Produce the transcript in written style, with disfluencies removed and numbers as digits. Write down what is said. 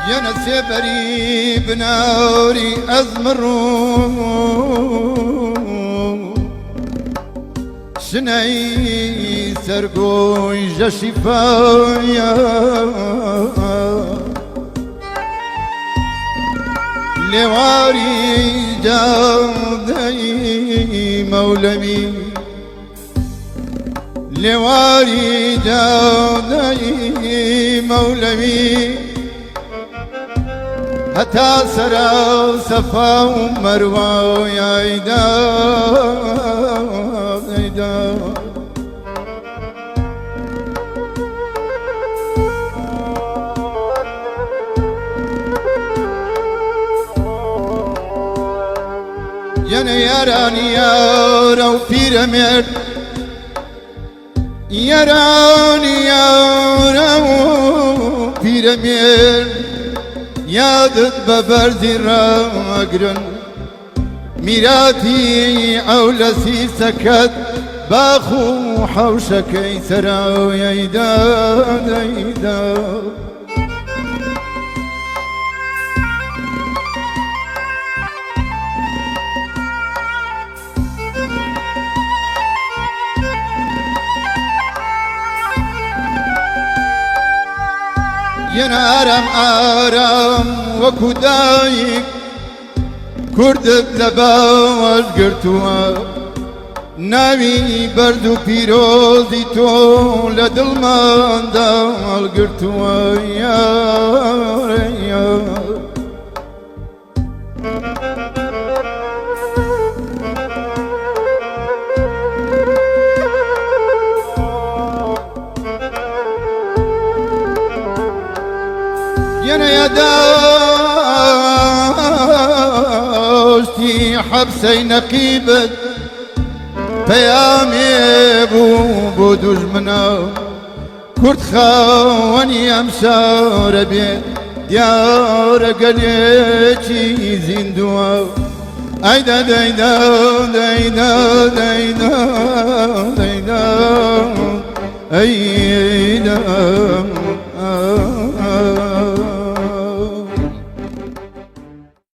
يا نسيبري بناري أزمرو شنعي سرقوي جشفايا لواري جاودي مولمي لواري جاودي مولمي حتى سرا صفا ومروى يا عيدا عيدا ياراني يارا وبيرمير ياراني يارا وبيرمير يادت ببرزي راقرن ميراتي أولسي سكت باخو حوشكي سراو يايداد يايداد ينا آرام آرام وكو دايك كردت لباوز قرتوا ناوي بردو بيروزي تو لدل ماندال قرتوا يا يا داشتي حبسي نقيبت بيامي بو دجمنا كرد خواني امشار بي ديار قليتي زندوا ايدا دايدا دايدا دايدا دايدا ايدا